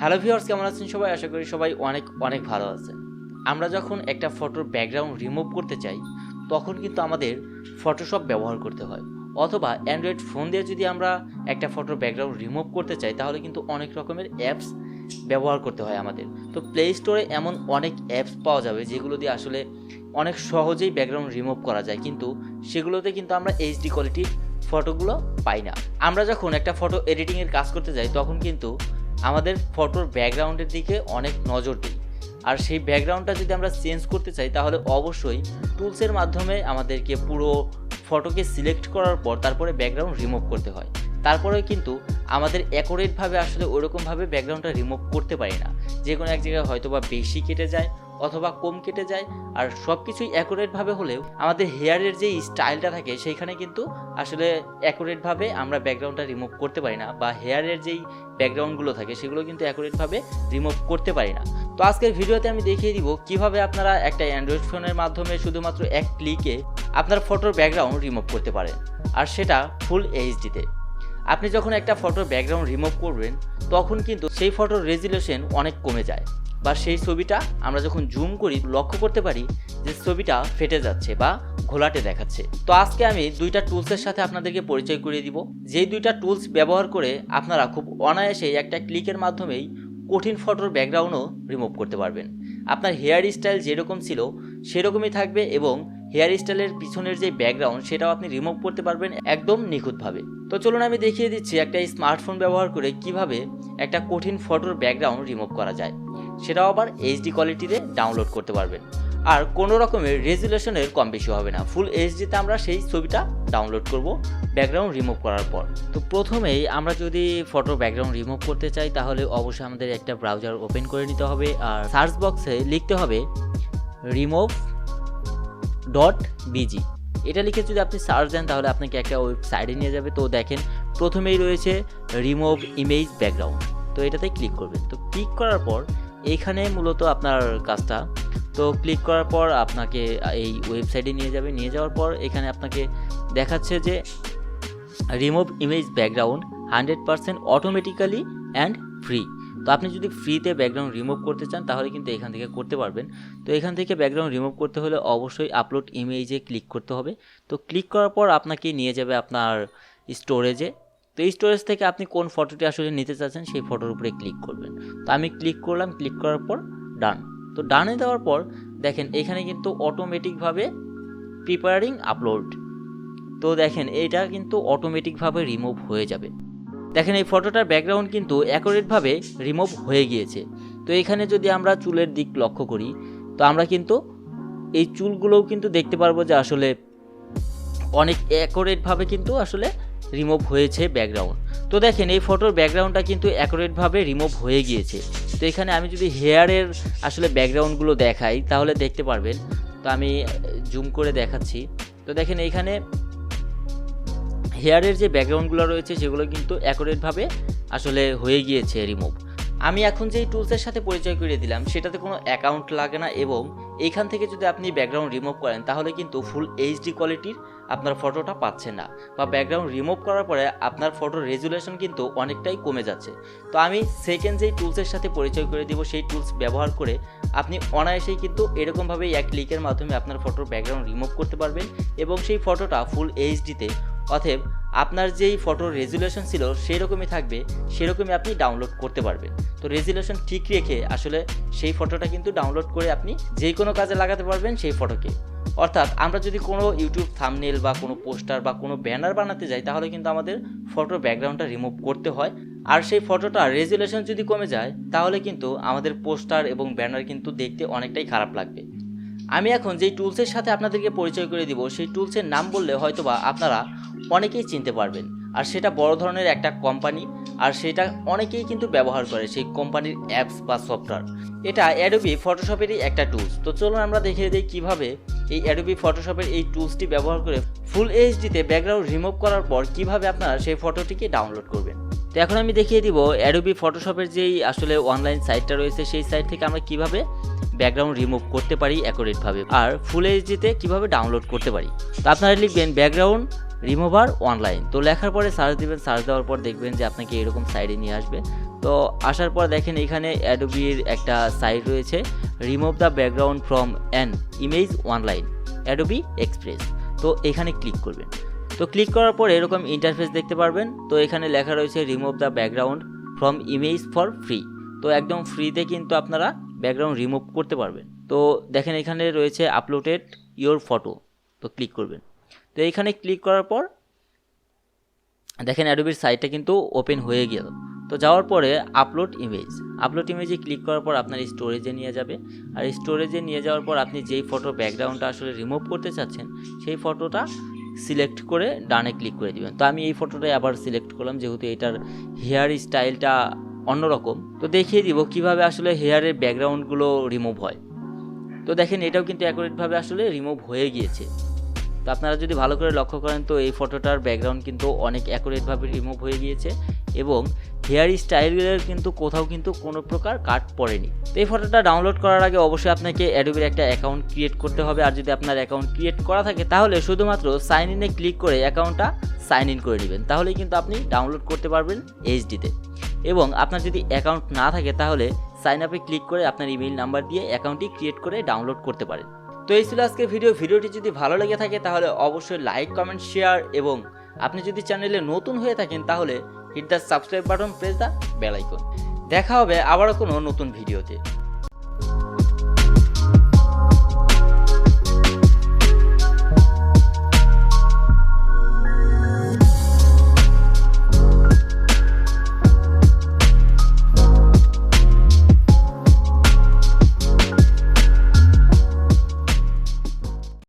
Hello viewers, কেমন আছেন সবাই? আশা করি সবাই অনেক অনেক ভালো আছেন। আমরা যখন একটা ফটোর ব্যাকগ্রাউন্ড রিমুভ করতে চাই তখন কিন্তু আমাদের ফটোশপ ব্যবহার করতে হয়, অথবা অ্যান্ড্রয়েড ফোন দিয়ে যদি আমরা একটা ফটোর ব্যাকগ্রাউন্ড রিমুভ করতে চাই তাহলে কিন্তু অনেক রকমের অ্যাপস ব্যবহার করতে হয় আমাদের। তো প্লে স্টোরে এমন অনেক অ্যাপস পাওয়া যাবে যেগুলো দিয়ে আসলে অনেক সহজেই ব্যাকগ্রাউন্ড রিমুভ করা যায়, কিন্তু সেগুলোতে কিন্তু আমরা এইচডি কোয়ালিটির ফটোগুলো পাই না। আমরা যখন একটা ফটো এডিটিংয়ের কাজ করতে যাই তখন কিন্তু আমাদের ফটোর ব্যাকগ্রাউন্ডের দিকে অনেক নজর দিই, আর সেই ব্যাকগ্রাউন্ডটা যদি আমরা চেঞ্জ করতে চাই তাহলে অবশ্যই টুলসের মাধ্যমে আমাদেরকে পুরো ফটোকে সিলেক্ট করার পর তারপরে ব্যাকগ্রাউন্ড রিমুভ করতে হয়। তারপরে কিন্তু আমাদের অ্যাকুরেটভাবে আসলে ওরকমভাবে ব্যাকগ্রাউন্ডটা রিমুভ করতে পারি না, যে কোনো এক জায়গায় হয়তো বা বেশি কেটে যায় অথবা কম কেটে যায়। আর সব কিছুই অ্যাকুরেটভাবে হলেও আমাদের হেয়ারের যে স্টাইলটা থাকে সেইখানে কিন্তু আসলে অ্যাকুরেটভাবে আমরা ব্যাকগ্রাউন্ডটা রিমুভ করতে পারি না, বা হেয়ারের যেই ব্যাকগ্রাউন্ডগুলো থাকে সেগুলো কিন্তু অ্যাকুরেটভাবে রিমুভ করতে পারি না। তো আজকের ভিডিওতে আমি দেখিয়ে দিব কিভাবে আপনারা একটা অ্যান্ড্রয়েড ফোনের মাধ্যমে শুধুমাত্র এক ক্লিকে আপনার ফটোর ব্যাকগ্রাউন্ড রিমুভ করতে পারেন, আর সেটা ফুল এইচডিতে। আপনি যখন একটা ফটোর ব্যাকগ্রাউন্ড রিমুভ করবেন তখন কিন্তু সেই ফটোর রেজুলেশন অনেক কমে যায়, বা সেই ছবিটা আমরা যখন জুম করি লক্ষ্য করতে পারি যে ছবিটা ফেটে যাচ্ছে বা ঘোলাটে দেখাচ্ছে। তো আজকে আমি দুইটা টুলসের সাথে আপনাদেরকে পরিচয় করিয়ে দিব, যেই দুইটা টুলস ব্যবহার করে আপনারা খুব অনায়াসেই একটা ক্লিকের মাধ্যমেই কঠিন ফটোর ব্যাকগ্রাউন্ডও রিমুভ করতে পারবেন। আপনার হেয়ার স্টাইল যেরকম ছিল সেরকমই থাকবে, এবং হেয়ার স্টাইলের পিছনের যে ব্যাকগ্রাউন্ড সেটাও আপনি রিমুভ করতে পারবেন একদম নিখুঁতভাবে। তো চলুন আমি দেখিয়ে দিচ্ছি একটা স্মার্টফোন ব্যবহার করে কিভাবে একটা কঠিন ফটোর ব্যাকগ্রাউন্ড রিমুভ করা যায়, সেটাও আবার এইচডি কোয়ালিটিতে ডাউনলোড করতে পারবেন, আর কোনো রকমের রেজুলেশনের কম বেশি হবে না। ফুল এইচডিতে আমরা সেই ছবিটা ডাউনলোড করব ব্যাকগ্রাউন্ড রিমুভ করার পর। তো প্রথমেই আমরা যদি ফটোর ব্যাকগ্রাউন্ড রিমুভ করতে চাই তাহলে অবশ্যই আমাদের একটা ব্রাউজার ওপেন করে নিতে হবে, আর সার্চ বক্সে লিখতে হবে remove.bg। এটা লিখে যদি আপনি সার্চ দেন তাহলে আপনাকে একটা ওয়েবসাইটে নিয়ে যাবে। তো দেখেন প্রথমেই রয়েছে রিমুভ ইমেজ ব্যাকগ্রাউন্ড, তো এটাতে ক্লিক করবেন। তো ক্লিক করার পর এইখানে মূলত আপনার কাজটা, তো ক্লিক করার পর আপনাকে এই ওয়েবসাইটে নিয়ে যাবে। নিয়ে যাওয়ার পর এখানে আপনাকে দেখাচ্ছে যে remove image background 100% automatically and free. তো আপনি যদি ফ্রিতে ব্যাকগ্রাউন্ড রিমুভ করতে চান তাহলে কিন্তু এখান থেকে করতে পারবেন। তো এখান থেকে ব্যাকগ্রাউন্ড রিমুভ করতে হলে অবশ্যই আপলোড ইমেজে ক্লিক করতে হবে। তো ক্লিক করার পর আপনাকে নিয়ে যাবে আপনার স্টোরেজে। তো এই স্টোরেজ থেকে আপনি কোন ফটোটি আসলে নিতে চাচ্ছেন সেই ফটোর উপরে ক্লিক করবেন। তো আমি ক্লিক করলাম, ক্লিক করার পর ডান। তো ডানে দেওয়ার পর দেখেন এখানে কিন্তু অটোমেটিকভাবে প্রিপারিং আপলোড, তো দেখেন এটা কিন্তু অটোমেটিকভাবে রিমুভ হয়ে যাবে। দেখেন এই ফটোটার ব্যাকগ্রাউন্ড কিন্তু অ্যাকুরেটভাবে রিমুভ হয়ে গিয়েছে। তো এখানে যদি আমরা চুলের দিক লক্ষ্য করি তো আমরা কিন্তু এই চুলগুলোও কিন্তু দেখতে পারবো যে আসলে অনেক অ্যাকুরেটভাবে কিন্তু আসলে রিমুভ হয়েছে ব্যাকগ্রাউন্ড। তো দেখেন এই ফটোর ব্যাকগ্রাউন্ডটা কিন্তু অ্যাকুরেটভাবে রিমুভ হয়ে গিয়েছে। তো এখানে আমি যদি হেয়ারের আসলে ব্যাকগ্রাউন্ডগুলো দেখাই তাহলে দেখতে পারবেন। তো আমি জুম করে দেখাচ্ছি। তো দেখেন এইখানে হেয়ারের যে ব্যাকগ্রাউন্ডগুলো রয়েছে সেগুলো কিন্তু অ্যাকুরেটভাবে আসলে হয়ে গিয়েছে রিমুভ। আমি এখন যেই টুলসের সাথে পরিচয় করিয়ে দিলাম সেটাতে কোনো অ্যাকাউন্ট লাগে না, এবং এইখান থেকে যদি আপনি ব্যাকগ্রাউন্ড রিমুভ করেন তাহলে কিন্তু ফুল এইচডি কোয়ালিটির আপনার ফটোটা পাচ্ছেন না, বা ব্যাকগ্রাউন্ড রিমুভ করার পরে আপনার ফটোর রেজুলেশন কিন্তু অনেকটাই কমে যাচ্ছে। তো আমি সেকেন্ড যেই টুলসের সাথে পরিচয় করে দিব সেই টুলস ব্যবহার করে আপনি অনায়াসেই কিন্তু এরকমভাবে এক ক্লিকের মাধ্যমে আপনার ফটোর ব্যাকগ্রাউন্ড রিমুভ করতে পারবেন, এবং সেই ফটোটা ফুল এইচডিতে, অতএব আপনার যেই ফটোর রেজুলেশন ছিল সেরকমই থাকবে, সেরকমই আপনি ডাউনলোড করতে পারবেন। তো রেজুলেশন ঠিক রেখে আসলে সেই ফটোটা কিন্তু ডাউনলোড করে আপনি যে কোনো কাজে লাগাতে পারবেন সেই ফটোকে। অর্থাৎ আমরা যদি কোনো ইউটিউব থাম্বনেল বা কোনো পোস্টার বা কোনো ব্যানার বানাতে যাই তাহলে কিন্তু আমাদের ফটোর ব্যাকগ্রাউন্ডটা রিমুভ করতে হয়, আর সেই ফটোটা রেজুলেশন যদি কমে যায় তাহলে কিন্তু আমাদের পোস্টার এবং ব্যানার কিন্তু দেখতে অনেকটাই খারাপ লাগবে। আমি এখন যেই টুলসের সাথে আপনাদেরকে পরিচয় করে দিব সেই টুলসের নাম বললে হয়তোবা আপনারা অনেকেই চিনতে পারবেন, আর সেটা বড় ধরনের একটা কোম্পানি, আর সেটা অনেকেই কিন্তু ব্যবহার করে সেই কোম্পানির অ্যাপস বা সফটওয়্যার। এটা অ্যাডোবি ফটোশপেরই একটা টুলস। তো চলুন আমরা দেখিয়ে দিই কীভাবে এই অ্যাডোবি ফটোশপের এই টুলসটি ব্যবহার করে ফুল এইচডিতে ব্যাকগ্রাউন্ড রিমুভ করার পর কিভাবে আপনারা সেই ফটোটিকে ডাউনলোড করবেন। তো এখন আমি দেখিয়ে দিব অ্যাডোবি ফটোশপের যেই আসলে অনলাইন সাইটটা রয়েছে সেই সাইট থেকে আমরা কিভাবে ব্যাকগ্রাউন্ড রিমুভ করতে পারি অ্যাকুরেটভাবে, আর ফুল এইচডিতে কিভাবে ডাউনলোড করতে পারি। তো আপনারা লিখবেন ব্যাকগ্রাউন্ড রিমুভার অনলাইন। তো লেখার পরে সার্চ দিবেন, সার্চ দেওয়ার পর দেখবেন যে আপনাকে এরকম সাইডে নিয়ে আসবে। তো আসার পর দেখেন এখানে অ্যাডোবির একটা সাইট রয়েছে, remove the background from an image online Adobe express. তো এখানে ক্লিক করবেন। তো ক্লিক করার পর এরকম ইন্টারফেস দেখতে পারবেন। তো এখানে লেখা রয়েছে remove the background from image for free. তো একদম ফ্রিতে কিন্তু আপনারা ব্যাকগ্রাউন্ড রিমুভ করতে পারবেন। তো দেখেন এখানে রয়েছে আপলোডেড ইওর ফটো। তো ক্লিক করবেন। তো এইখানে ক্লিক করার পর দেখেন অ্যাডোবির সাইটটা কিন্তু ওপেন হয়ে গেল। তো যাওয়ার পরে আপলোড ইমেজে ক্লিক করার পর আপনার স্টোরেজে নিয়ে যাবে। আর স্টোরেজে নিয়ে যাওয়ার পর আপনি যেই ফটো ব্যাকগ্রাউন্ডটা আসলে রিমুভ করতে চাচ্ছেন সেই ফটোটা সিলেক্ট করে ডানে ক্লিক করে দিবেন। তো আমি এই ফটোটাই আবার সিলেক্ট করলাম, যেহেতু এটার হেয়ার স্টাইলটা অন্যরকম। তো দেখিয়ে দিব কিভাবে আসলে হেয়ারের ব্যাকগ্রাউন্ডগুলো রিমুভ হয়। তো দেখেন এটাও কিন্তু অ্যাকুরেটভাবে আসলে রিমুভ হয়ে গিয়েছে। তো আপনারা যদি ভালো করে লক্ষ্য করেন তো এই ফটোটার ব্যাকগ্রাউন্ড কিন্তু অনেক অ্যাকুরেটভাবে রিমুভ হয়ে গিয়েছে এবং হেয়ার স্টাইলের কিন্তু কোথাও কিন্তু কোনো প্রকার কাট পড়েনি। তো এই ফটোটা ডাউনলোড করার আগে অবশ্যই আপনাকে অ্যাডোবির একটা অ্যাকাউন্ট ক্রিয়েট করতে হবে। আর যদি আপনার অ্যাকাউন্ট ক্রিয়েট করা থাকে তাহলে শুধুমাত্র সাইন ইনে ক্লিক করে অ্যাকাউন্টটা সাইন ইন করে নেবেন, তাহলেই কিন্তু আপনি ডাউনলোড করতে পারবেন এইচডিতে। এবং আপনার যদি অ্যাকাউন্ট না থাকে তাহলে সাইন আপে ক্লিক করে আপনার ইমেইল নাম্বার দিয়ে অ্যাকাউন্টটি ক্রিয়েট করে ডাউনলোড করতে পারেন। তো এই ছিল আজকের ভিডিওটি যদি ভালো লেগে থাকে তাহলে অবশ্যই লাইক, কমেন্ট, শেয়ার এবং আপনি যদি চ্যানেলে নতুন হয়ে থাকেন তাহলে hit the subscribe button, press the bell icon. দেখা হবে আবারও কোনো নতুন ভিডিওতে।